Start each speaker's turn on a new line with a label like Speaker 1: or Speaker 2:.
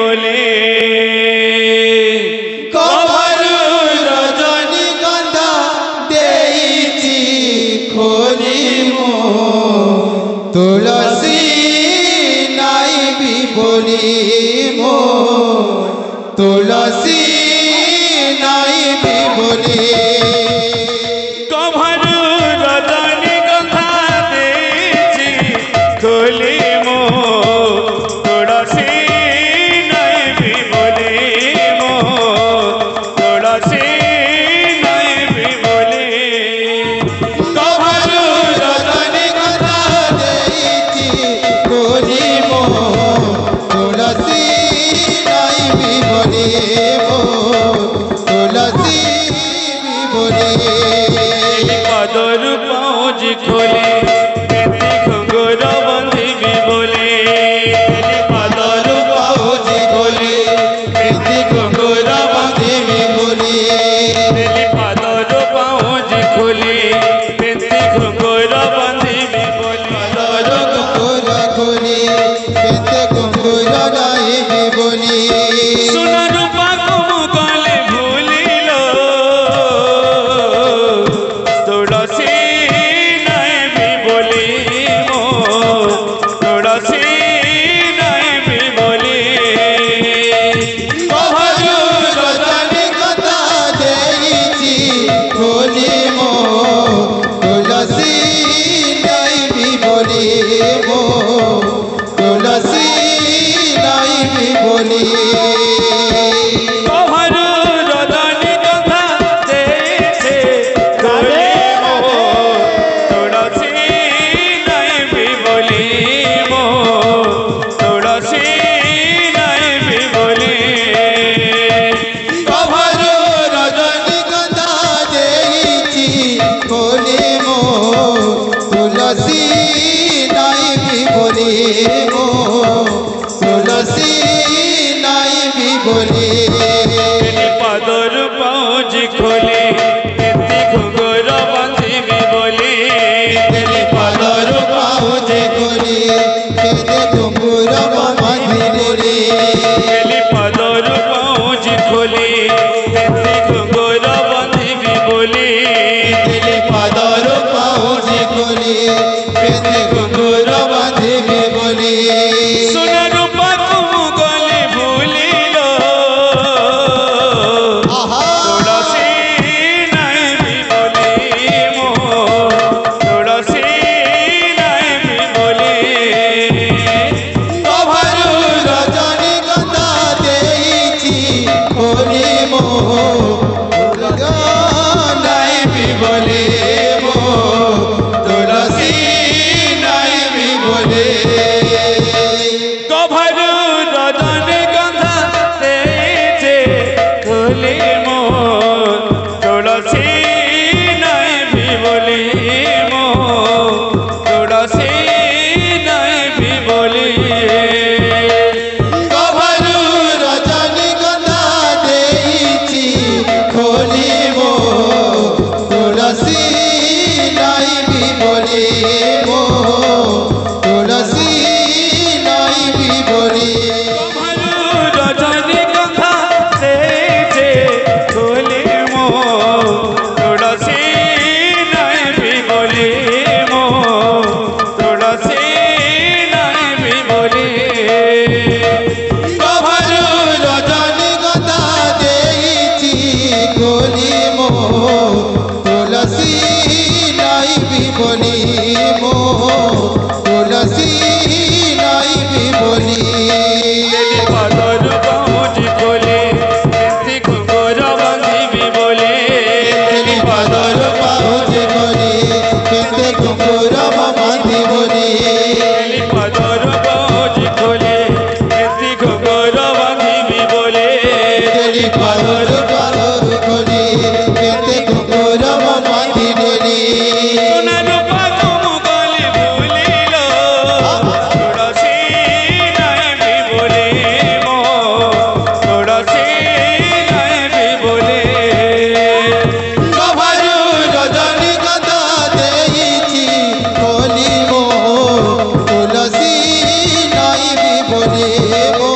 Speaker 1: বলে
Speaker 2: কভারু রজনীগন্ধা দেইছি খোলি মো তুলসী নাইবি বলি মো তুলসী নাইবি বলি
Speaker 1: কভারু রজনীগন্ধা দেইছি খোলি মো তুলসী নাইবি বলে মো তুলসী নাইবি বলে
Speaker 2: কভারু রজনীগন্ধা দেইছি খোলি মো তুলসী নাইবি বলি মো তুলসী বলি
Speaker 1: পাদর পাঁচ খোলে পেতে ঘঙ্গর বাঁধিবি বলে
Speaker 2: পাদর পাউজি গলি পেতে ঘঙ্গর বাঁধিবি বলি
Speaker 1: পাদর পাঁচ খোলে পেতে ঘঙ্গর বাঁধিবি বলে
Speaker 2: পাদর ঘঙ্গর গলি পেতে ঘঙ্গর নাইবি বলি
Speaker 1: সোনা রূপা কুম গলে ভুলিল তুলসী নাইবি বলি মো তুলসী নাইবি বলি
Speaker 2: কভারু রজনীগন্ধা দেইছি খোলি মো তুলসী নাইবি বলি মো তুলসী নাইবি বলি
Speaker 1: কভারু রজনীগন্ধা দেইছে খোলি মো তুলসী নাইবি বলি মো তুলসী নাইবি বলি
Speaker 2: কভারু রজনীগন্ধা দেইছি খোলি মো তুলসী নাইবি বলি মো তুলসী নাইবি বলি
Speaker 1: পাদর পাঁচ খোলে পেতে ঘুঙ্গর বাঁধিবি বলে
Speaker 2: পাদর পাউজে গলি পেতে ঘুঙ্গুর বাঁধি বলি
Speaker 1: পাদর পাঁচ খোলে পেতে ঘুঙ্গর বাঁধিবি বলে
Speaker 2: পাদর পাউজে গলি পেতে ঘুঙ্গুর বাঁধিবি বলি
Speaker 1: সোনা রূপা কুম গলে ভুলিল তুলসী নাইবি বলি মো তুলসী নাইবি বলি
Speaker 2: কভারু রজনীগন্ধা দেইছি খোলি মো নাইবি বলি মো তুলসী নাইবি বলি
Speaker 1: কভারু রজনীগন্ধা দেইছে খোলি মো তুলসী নাইবি বলি মো তুলসী নাইবি বলি
Speaker 2: কভারু রজনীগন্ধা দেইছি খোলি মো তুলসী নাইবি বলি মো তুলসী নাইবি বলি
Speaker 1: কভারু রজনীগন্ধা দেইছে খোলি মো তুলসী নাইবি বলি মো তুলসী নাইবি বলি
Speaker 2: কভারু রজনীগন্ধা দেইছি খোলি মো তুলসী নাইবি বলি মো তুলসী নাইবি বলি
Speaker 1: পাদর পাঁচ খোলে পেতে ঘুঙ্গর বাঁধিবি বলে
Speaker 2: পাদর পাউজে গলি পেতে ঘুঙ্গুর বাঁধি বলি
Speaker 1: পাদর পাঁচ খোলে পেতে ঘুঙ্গর বাঁধিবি বলে
Speaker 2: পাদর পাদর গলি পেতে ঘুঙ্গুর বাঁধি বলি
Speaker 1: সোনা রূপা কুম গলে ভুলিল তুলসী নাইবি বলি মো তুলসী নাইবি বলি
Speaker 2: কভারু রজনীগন্ধা দেইছি খোলি মো তুলসী নাইবি বলি মো